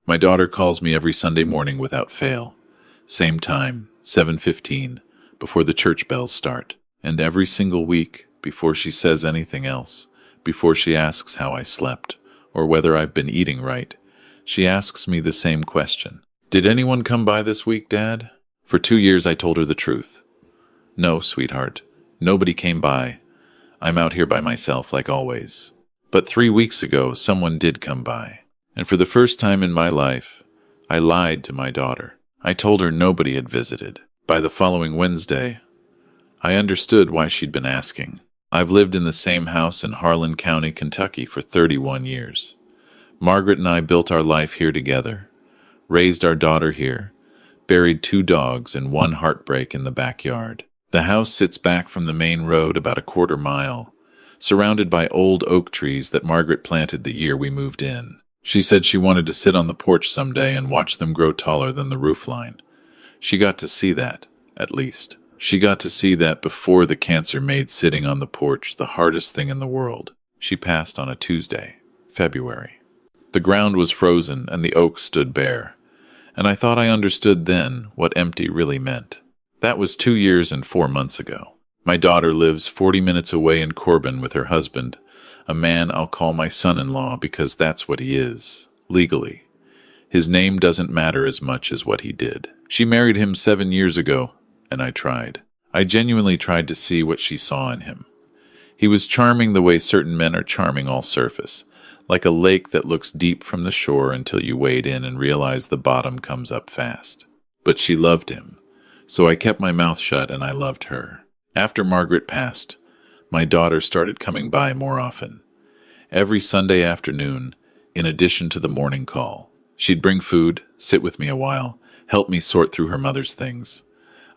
My daughter calls me every Sunday morning without fail. Same time, 7:15, before the church bells start. And every single week, before she says anything else, before she asks how I slept, or whether I've been eating right, she asks me the same question. Did anyone come by this week, Dad? For 2 years I told her the truth. No, sweetheart, nobody came by. I'm out here by myself like always. But 3 weeks ago, someone did come by. And for the first time in my life, I lied to my daughter. I told her nobody had visited. By the following Wednesday, I understood why she'd been asking. I've lived in the same house in Harlan County, Kentucky for 31 years. Margaret and I built our life here together, raised our daughter here, buried 2 dogs and 1 heartbreak in the backyard. The house sits back from the main road about a quarter mile, surrounded by old oak trees that Margaret planted the year we moved in. She said she wanted to sit on the porch someday and watch them grow taller than the roofline. She got to see that, at least. She got to see that before the cancer made sitting on the porch the hardest thing in the world. She passed on a Tuesday, February. The ground was frozen and the oaks stood bare, and I thought I understood then what empty really meant. That was 2 years and 4 months ago. My daughter lives 40 minutes away in Corbin with her husband, a man I'll call my son-in-law because that's what he is, legally. His name doesn't matter as much as what he did. She married him 7 years ago, and I tried. I genuinely tried to see what she saw in him. He was charming the way certain men are charming all surface, like a lake that looks deep from the shore until you wade in and realize the bottom comes up fast. But she loved him. So I kept my mouth shut and I loved her. After Margaret passed, my daughter started coming by more often. Every Sunday afternoon, in addition to the morning call, she'd bring food, sit with me a while, help me sort through her mother's things.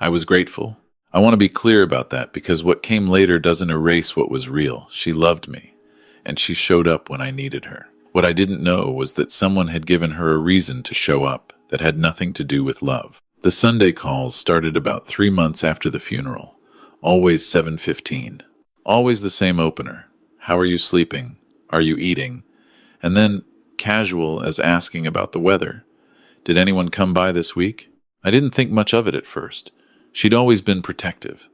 I was grateful. I want to be clear about that because what came later doesn't erase what was real. She loved me, and she showed up when I needed her. What I didn't know was that someone had given her a reason to show up that had nothing to do with love. The Sunday calls started about 3 months after the funeral, always 7:15. Always the same opener. How are you sleeping? Are you eating? And then, casual as asking about the weather. Did anyone come by this week? I didn't think much of it at first. She'd always been protective.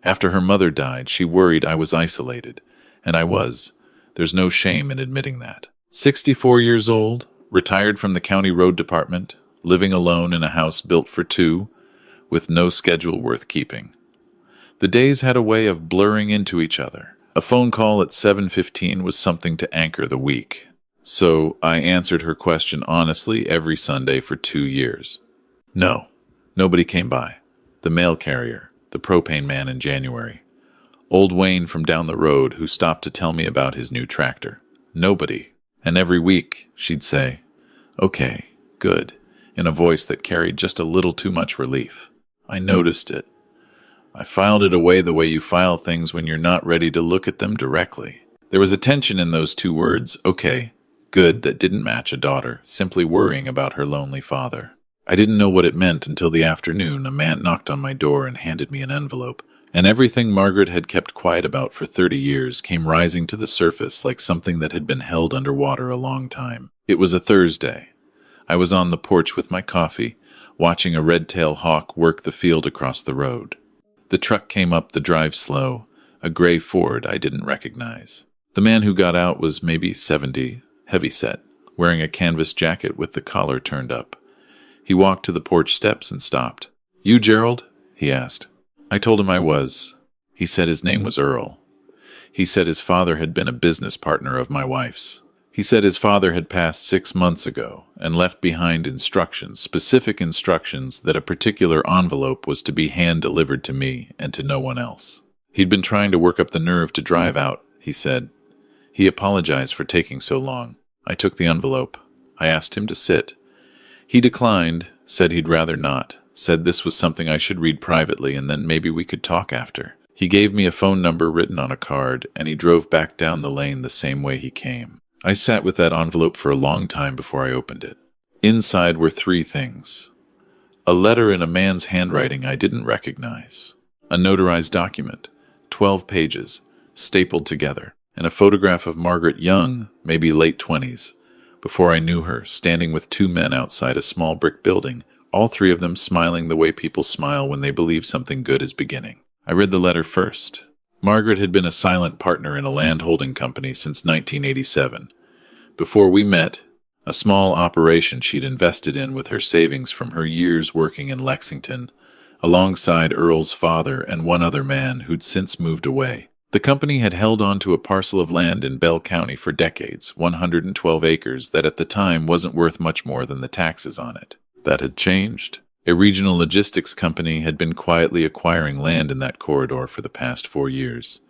After her mother died, she worried I was isolated. And I was. There's no shame in admitting that. 64 years old, retired from the county road department, living alone in a house built for 2, with no schedule worth keeping. The days had a way of blurring into each other. A phone call at 7:15 was something to anchor the week. So I answered her question honestly every Sunday for 2 years. No, nobody came by. The mail carrier, the propane man in January. Old Wayne from down the road who stopped to tell me about his new tractor. Nobody. And every week she'd say, "Okay, good," in a voice that carried just a little too much relief. I noticed it. I filed it away the way you file things when you're not ready to look at them directly. There was a tension in those 2 words, okay, good, that didn't match a daughter, simply worrying about her lonely father. I didn't know what it meant until the afternoon a man knocked on my door and handed me an envelope, and everything Margaret had kept quiet about for 30 years came rising to the surface like something that had been held underwater a long time. It was a Thursday. I was on the porch with my coffee, watching a red-tailed hawk work the field across the road. The truck came up the drive slow, a gray Ford I didn't recognize. The man who got out was maybe 70, heavy-set, wearing a canvas jacket with the collar turned up. He walked to the porch steps and stopped. "You, Gerald?" he asked. I told him I was. He said his name was Earl. He said his father had been a business partner of my wife's. He said his father had passed 6 months ago and left behind instructions, specific instructions that a particular envelope was to be hand-delivered to me and to no one else. He'd been trying to work up the nerve to drive out, he said. He apologized for taking so long. I took the envelope. I asked him to sit. He declined, said he'd rather not, said this was something I should read privately and then maybe we could talk after. He gave me a phone number written on a card, and he drove back down the lane the same way he came. I sat with that envelope for a long time before I opened it. Inside were 3 things. A letter in a man's handwriting I didn't recognize. A notarized document, 12 pages, stapled together, and a photograph of Margaret young, maybe late 20s, Before I knew her, standing with two men outside a small brick building, all three of them smiling the way people smile when they believe something good is beginning. I read the letter first. Margaret had been a silent partner in a land-holding company since 1987. Before we met, a small operation she'd invested in with her savings from her years working in Lexington, alongside Earl's father and one other man who'd since moved away. The company had held on to a parcel of land in Bell County for decades, 112 acres, that at the time wasn't worth much more than the taxes on it. That had changed. A regional logistics company had been quietly acquiring land in that corridor for the past 4 years.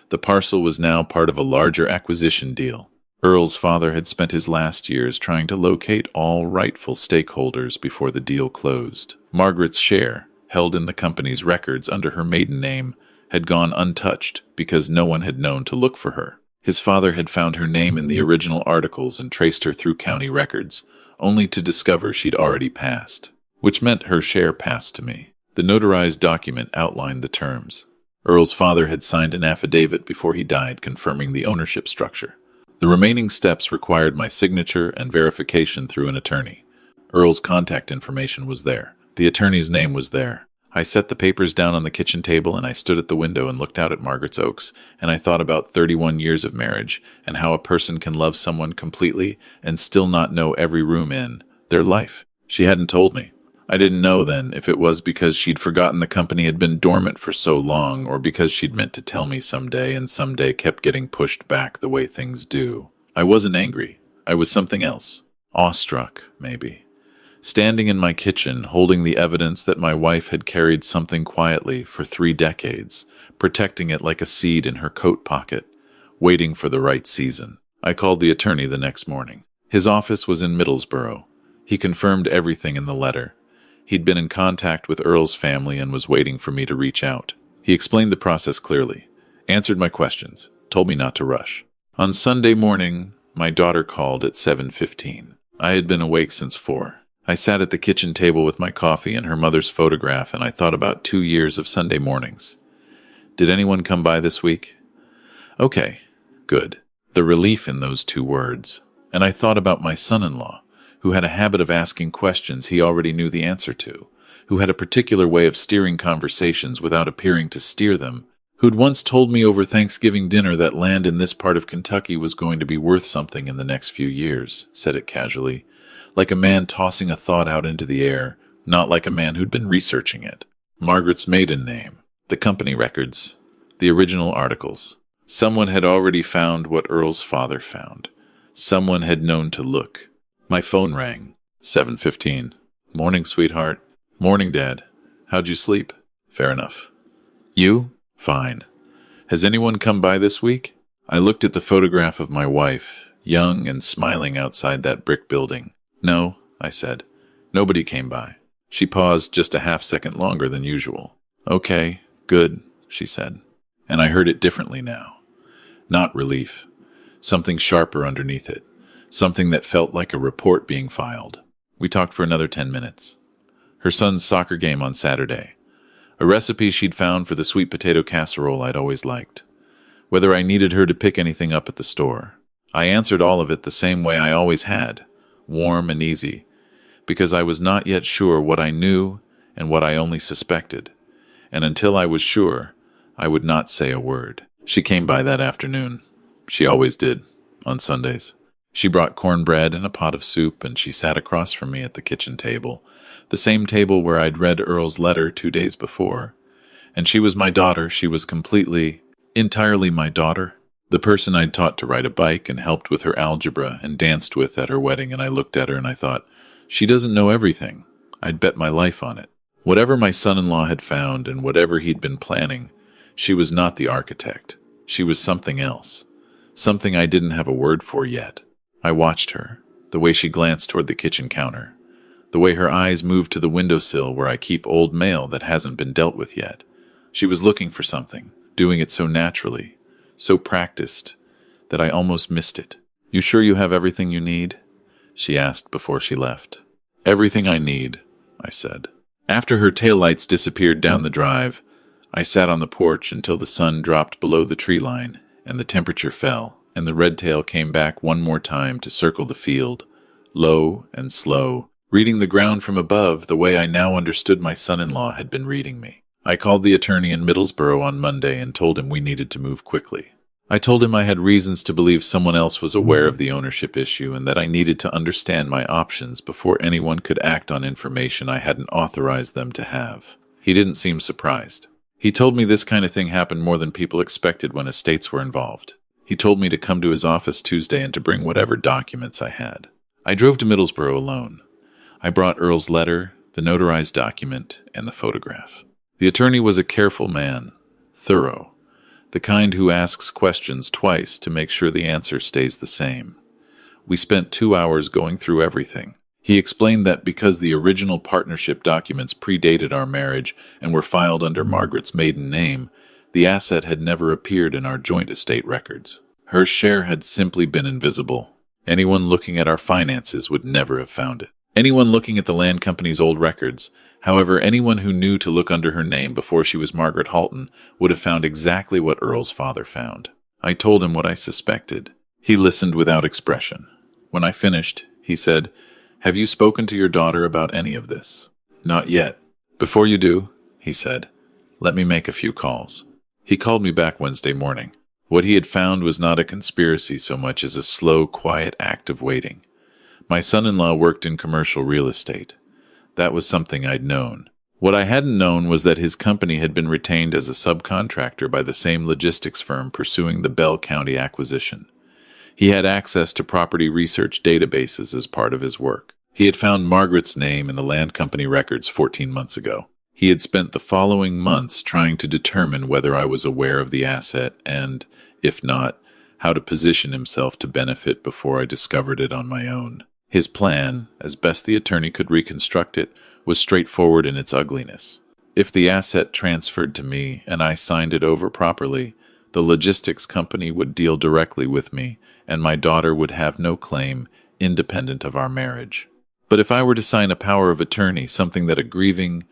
The parcel was now part of a larger acquisition deal. Earl's father had spent his last years trying to locate all rightful stakeholders before the deal closed. Margaret's share, held in the company's records under her maiden name, had gone untouched because no one had known to look for her. His father had found her name in the original articles and traced her through county records, only to discover she'd already passed, which meant her share passed to me. The notarized document outlined the terms. Earl's father had signed an affidavit before he died confirming the ownership structure. The remaining steps required my signature and verification through an attorney. Earl's contact information was there. The attorney's name was there. I set the papers down on the kitchen table and I stood at the window and looked out at Margaret's oaks, and I thought about 31 years of marriage and how a person can love someone completely and still not know every room in their life. She hadn't told me. I didn't know then if it was because she'd forgotten the company had been dormant for so long, or because she'd meant to tell me someday and someday kept getting pushed back the way things do. I wasn't angry. I was something else. Awestruck, maybe. Standing in my kitchen, holding the evidence that my wife had carried something quietly for 3 decades, protecting it like a seed in her coat pocket, waiting for the right season. I called the attorney the next morning. His office was in Middlesbrough. He confirmed everything in the letter. He'd been in contact with Earl's family and was waiting for me to reach out. He explained the process clearly, answered my questions, told me not to rush. On Sunday morning, my daughter called at 7:15. I had been awake since 4. I sat at the kitchen table with my coffee and her mother's photograph, and I thought about 2 years of Sunday mornings. Did anyone come by this week? Okay, good. The relief in those 2 words. And I thought about my son-in-law, who had a habit of asking questions he already knew the answer to, who had a particular way of steering conversations without appearing to steer them, who'd once told me over Thanksgiving dinner that land in this part of Kentucky was going to be worth something in the next few years, said it casually, like a man tossing a thought out into the air, not like a man who'd been researching it. Margaret's maiden name, the company records, the original articles. Someone had already found what Earl's father found. Someone had known to look. My phone rang. 7:15. Morning, sweetheart. Morning, Dad. How'd you sleep? Fair enough. You? Fine. Has anyone come by this week? I looked at the photograph of my wife, young and smiling outside that brick building. No, I said. Nobody came by. She paused just a half-second longer than usual. Okay, good, she said. And I heard it differently now. Not relief. Something sharper underneath it. Something that felt like a report being filed. We talked for another 10 minutes. Her son's soccer game on Saturday. A recipe she'd found for the sweet potato casserole I'd always liked. Whether I needed her to pick anything up at the store. I answered all of it the same way I always had, warm and easy, because I was not yet sure what I knew and what I only suspected. And until I was sure, I would not say a word. She came by that afternoon. She always did, on Sundays. She brought cornbread and a pot of soup, and she sat across from me at the kitchen table, the same table where I'd read Earl's letter 2 days before. And she was my daughter. She was entirely my daughter. The person I'd taught to ride a bike and helped with her algebra and danced with at her wedding, and I looked at her and I thought, she doesn't know everything. I'd bet my life on it. Whatever my son-in-law had found and whatever he'd been planning, she was not the architect. She was something else. Something I didn't have a word for yet. I watched her, the way she glanced toward the kitchen counter, the way her eyes moved to the windowsill where I keep old mail that hasn't been dealt with yet. She was looking for something, doing it so naturally, so practiced, that I almost missed it. You sure you have everything you need? She asked before she left. Everything I need, I said. After her taillights disappeared down the drive, I sat on the porch until the sun dropped below the tree line and the temperature fell. and the red tail came back one more time to circle the field, low and slow, reading the ground from above the way I now understood my son-in-law had been reading me. I called the attorney in Middlesbrough on Monday and told him we needed to move quickly. I told him I had reasons to believe someone else was aware of the ownership issue and that I needed to understand my options before anyone could act on information I hadn't authorized them to have. He didn't seem surprised. He told me this kind of thing happened more than people expected when estates were involved. He told me to come to his office Tuesday and to bring whatever documents I had. I drove to Middlesbrough alone. I brought Earl's letter, the notarized document, and the photograph. The attorney was a careful man, thorough, the kind who asks questions twice to make sure the answer stays the same. We spent 2 hours going through everything. He explained that because the original partnership documents predated our marriage and were filed under Margaret's maiden name, the asset had never appeared in our joint estate records. Her share had simply been invisible. Anyone looking at our finances would never have found it. Anyone looking at the land company's old records, however, anyone who knew to look under her name before she was Margaret Halton, would have found exactly what Earl's father found. I told him what I suspected. He listened without expression. When I finished, he said, "Have you spoken to your daughter about any of this?" "Not yet." "Before you do," he said, "let me make a few calls." He called me back Wednesday morning. What he had found was not a conspiracy so much as a slow, quiet act of waiting. My son-in-law worked in commercial real estate. That was something I'd known. What I hadn't known was that his company had been retained as a subcontractor by the same logistics firm pursuing the Bell County acquisition. He had access to property research databases as part of his work. He had found Margaret's name in the land company records 14 months ago. He had spent the following months trying to determine whether I was aware of the asset and, if not, how to position himself to benefit before I discovered it on my own. His plan, as best the attorney could reconstruct it, was straightforward in its ugliness. If the asset transferred to me and I signed it over properly, the logistics company would deal directly with me, and my daughter would have no claim, independent of our marriage. But if I were to sign a power of attorney, something that a grieving,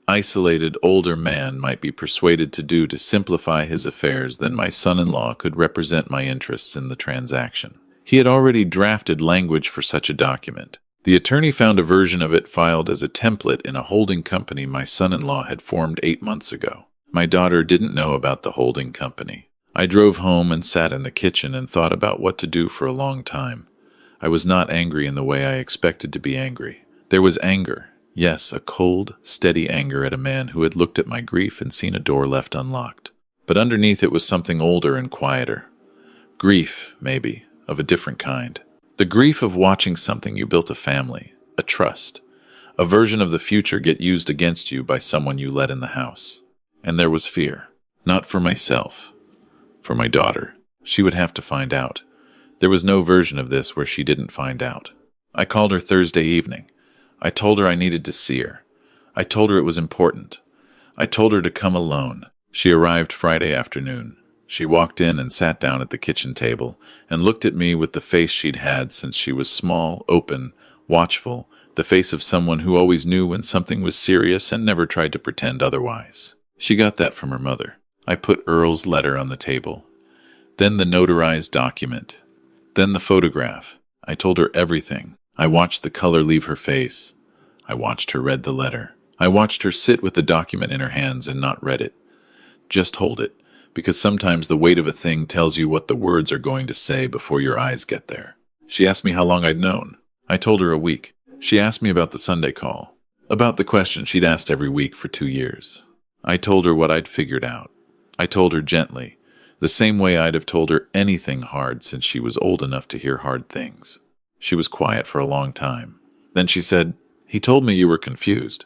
isolated older man might be persuaded to do to simplify his affairs, then my son-in-law could represent my interests in the transaction. He had already drafted language for such a document. The attorney found a version of it filed as a template in a holding company my son-in-law had formed 8 months ago. My daughter didn't know about the holding company. I drove home and sat in the kitchen and thought about what to do for a long time. I was not angry in the way I expected to be angry. There was anger. Yes, a cold, steady anger at a man who had looked at my grief and seen a door left unlocked. But underneath it was something older and quieter. Grief, maybe, of a different kind. The grief of watching something you built a family, a trust, a version of the future get used against you by someone you let in the house. And there was fear. Not for myself. For my daughter. She would have to find out. There was no version of this where she didn't find out. I called her Thursday evening. I told her I needed to see her. I told her it was important. I told her to come alone. She arrived Friday afternoon. She walked in and sat down at the kitchen table and looked at me with the face she'd had since she was small, open, watchful, the face of someone who always knew when something was serious and never tried to pretend otherwise. She got that from her mother. I put Earl's letter on the table. Then the notarized document. Then the photograph. I told her everything. I watched the color leave her face. I watched her read the letter. I watched her sit with the document in her hands and not read it. Just hold it. Because sometimes the weight of a thing tells you what the words are going to say before your eyes get there. She asked me how long I'd known. I told her a week. She asked me about the Sunday call, about the question she'd asked every week for 2 years. I told her what I'd figured out. I told her gently, the same way I'd have told her anything hard since she was old enough to hear hard things. She was quiet for a long time. Then she said, "He told me you were confused,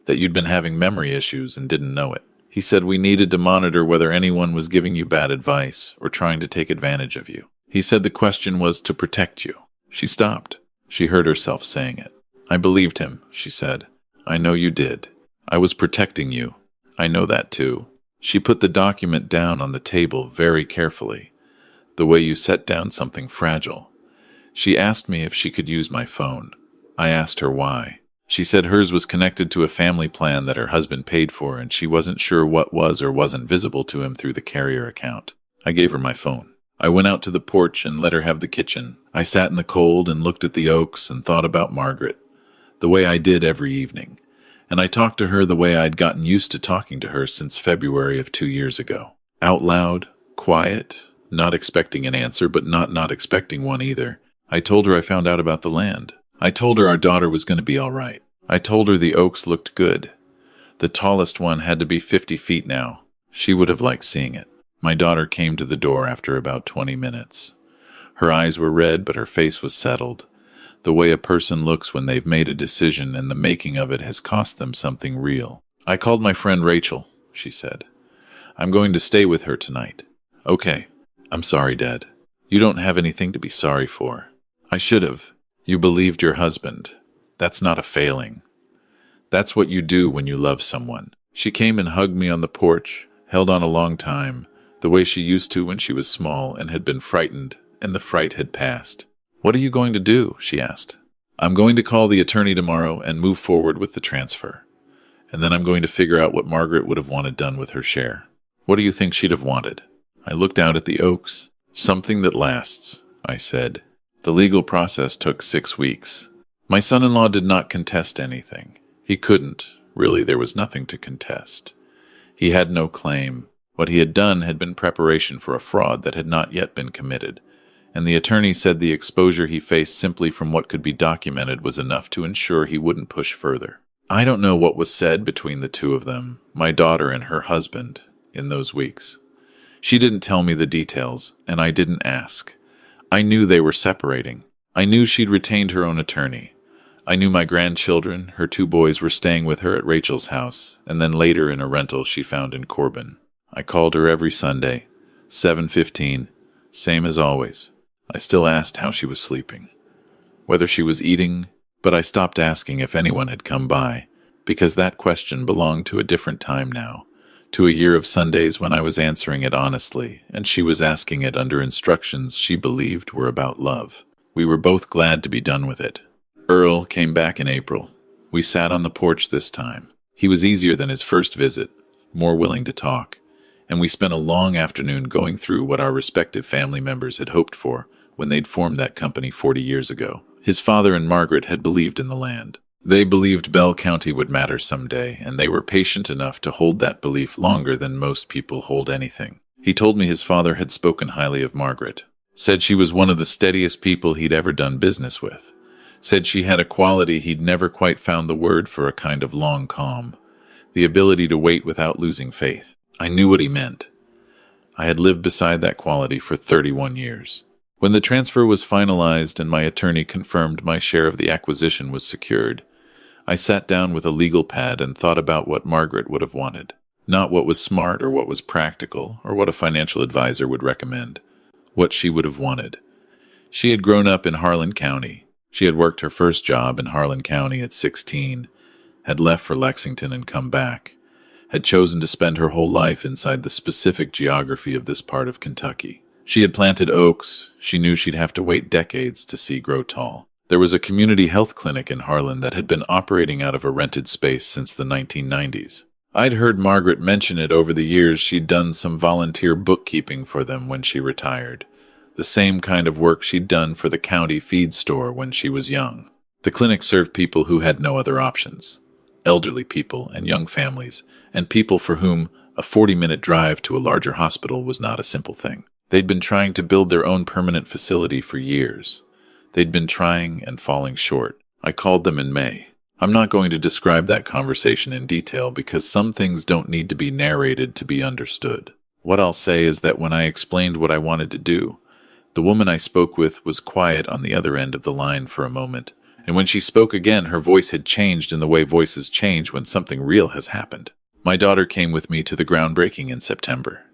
that you'd been having memory issues and didn't know it. He said we needed to monitor whether anyone was giving you bad advice or trying to take advantage of you. He said the question was to protect you." She stopped. She heard herself saying it. "I believed him," she said. "I know you did. I was protecting you. I know that too." She put the document down on the table very carefully, the way you set down something fragile. She asked me if she could use my phone. I asked her why. She said hers was connected to a family plan that her husband paid for, and she wasn't sure what was or wasn't visible to him through the carrier account. I gave her my phone. I went out to the porch and let her have the kitchen. I sat in the cold and looked at the oaks and thought about Margaret, the way I did every evening. And I talked to her the way I'd gotten used to talking to her since February of 2 years ago. Out loud, quiet, not expecting an answer, but not expecting one either. I told her I found out about the land. I told her our daughter was going to be all right. I told her the oaks looked good. The tallest one had to be 50 feet now. She would have liked seeing it. My daughter came to the door after about 20 minutes. Her eyes were red, but her face was settled, the way a person looks when they've made a decision and the making of it has cost them something real. I called my friend Rachel, she said. I'm going to stay with her tonight. Okay. I'm sorry, Dad. You don't have anything to be sorry for. I should have. You believed your husband. That's not a failing. That's what you do when you love someone. She came and hugged me on the porch, held on a long time, the way she used to when she was small and had been frightened, and the fright had passed. What are you going to do? She asked. I'm going to call the attorney tomorrow and move forward with the transfer. And then I'm going to figure out what Margaret would have wanted done with her share. What do you think she'd have wanted? I looked out at the oaks. Something that lasts, I said. The legal process took 6 weeks. My son-in-law did not contest anything. He couldn't. Really, there was nothing to contest. He had no claim. What he had done had been preparation for a fraud that had not yet been committed, and the attorney said the exposure he faced simply from what could be documented was enough to ensure he wouldn't push further. I don't know what was said between the two of them, my daughter and her husband, in those weeks. She didn't tell me the details, and I didn't ask. I knew they were separating. I knew she'd retained her own attorney. I knew my grandchildren, her 2 boys, were staying with her at Rachel's house, and then later in a rental she found in Corbin. I called her every Sunday, 7:15, same as always. I still asked how she was sleeping, whether she was eating, but I stopped asking if anyone had come by, because that question belonged to a different time now, to a year of Sundays when I was answering it honestly, and she was asking it under instructions she believed were about love. We were both glad to be done with it. Earl came back in April. We sat on the porch this time. He was easier than his first visit, more willing to talk, and we spent a long afternoon going through what our respective family members had hoped for when they'd formed that company 40 years ago. His father and Margaret had believed in the land. They believed Bell County would matter someday, and they were patient enough to hold that belief longer than most people hold anything. He told me his father had spoken highly of Margaret, said she was one of the steadiest people he'd ever done business with, said she had a quality he'd never quite found the word for, a kind of long calm, the ability to wait without losing faith. I knew what he meant. I had lived beside that quality for 31 years. When the transfer was finalized and my attorney confirmed my share of the acquisition was secured, I sat down with a legal pad and thought about what Margaret would have wanted. Not what was smart or what was practical or what a financial advisor would recommend. What she would have wanted. She had grown up in Harlan County. She had worked her first job in Harlan County at 16, had left for Lexington and come back, had chosen to spend her whole life inside the specific geography of this part of Kentucky. She had planted oaks she knew she'd have to wait decades to see grow tall. There was a community health clinic in Harlan that had been operating out of a rented space since the 1990s. I'd heard Margaret mention it over the years. She'd done some volunteer bookkeeping for them when she retired, the same kind of work she'd done for the county feed store when she was young. The clinic served people who had no other options, elderly people and young families, and people for whom a 40-minute drive to a larger hospital was not a simple thing. They'd been trying to build their own permanent facility for years. They'd been trying and falling short. I called them in May. I'm not going to describe that conversation in detail because some things don't need to be narrated to be understood. What I'll say is that when I explained what I wanted to do, the woman I spoke with was quiet on the other end of the line for a moment, and when she spoke again, her voice had changed in the way voices change when something real has happened. My daughter came with me to the groundbreaking in September.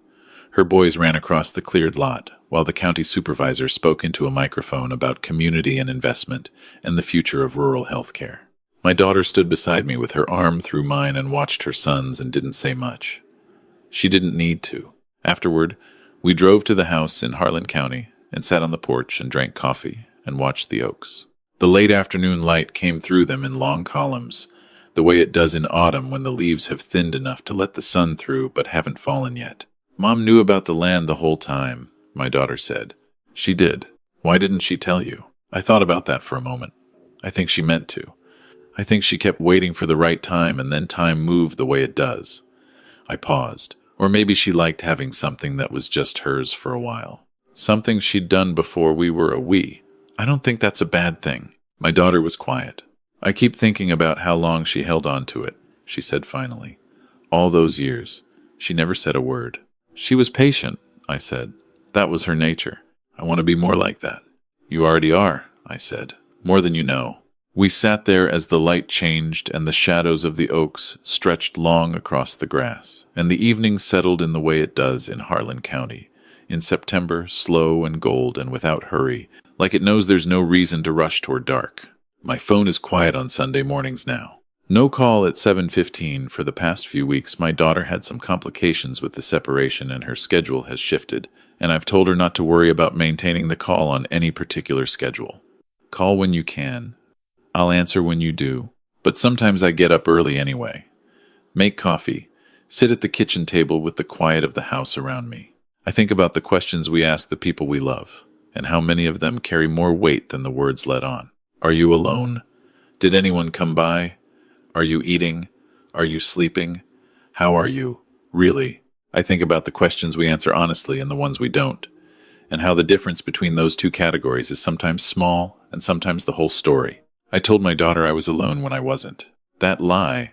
Her boys ran across the cleared lot, while the county supervisor spoke into a microphone about community and investment and the future of rural health care. My daughter stood beside me with her arm through mine and watched her sons and didn't say much. She didn't need to. Afterward, we drove to the house in Harlan County and sat on the porch and drank coffee and watched the oaks. The late afternoon light came through them in long columns, the way it does in autumn when the leaves have thinned enough to let the sun through but haven't fallen yet. Mom knew about the land the whole time. my daughter said. She did. Why didn't she tell you? I thought about that for a moment. I think she meant to. I think she kept waiting for the right time, and then time moved the way it does. I paused. Or maybe she liked having something that was just hers for a while. Something she'd done before we were a we. I don't think that's a bad thing. My daughter was quiet. I keep thinking about how long she held on to it, she said finally. All those years. She never said a word. She was patient, I said. That was her nature. I want to be more like that. You already are, I said. More than you know. We sat there as the light changed and the shadows of the oaks stretched long across the grass, and the evening settled in the way it does in Harlan County. In September, slow and gold and without hurry, like it knows there's no reason to rush toward dark. My phone is quiet on Sunday mornings now. No call at 7:15. For the past few weeks, my daughter had some complications with the separation and her schedule has shifted, and I've told her not to worry about maintaining the call on any particular schedule. Call when you can. I'll answer when you do, but sometimes I get up early anyway. Make coffee. Sit at the kitchen table with the quiet of the house around me. I think about the questions we ask the people we love, and how many of them carry more weight than the words let on. Are you alone? Did anyone come by? Are you eating? Are you sleeping? How are you? Really? I think about the questions we answer honestly and the ones we don't, and how the difference between those two categories is sometimes small and sometimes the whole story. I told my daughter I was alone when I wasn't. That lie,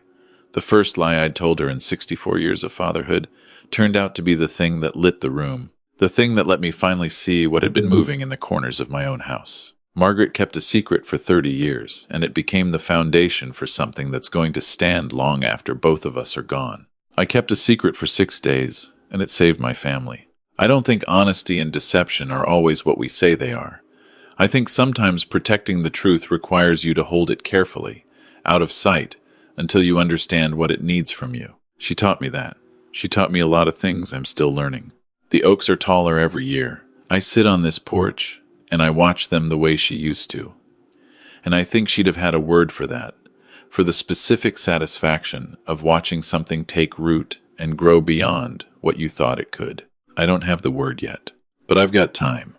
the first lie I'd told her in 64 years of fatherhood, turned out to be the thing that lit the room, the thing that let me finally see what had been moving in the corners of my own house. Margaret kept a secret for 30 years, and it became the foundation for something that's going to stand long after both of us are gone. I kept a secret for 6 days, and it saved my family. I don't think honesty and deception are always what we say they are. I think sometimes protecting the truth requires you to hold it carefully, out of sight, until you understand what it needs from you. She taught me that. She taught me a lot of things I'm still learning. The oaks are taller every year. I sit on this porch, and I watch them the way she used to. And I think she'd have had a word for that, for the specific satisfaction of watching something take root and grow beyond what you thought it could. I don't have the word yet, but I've got time.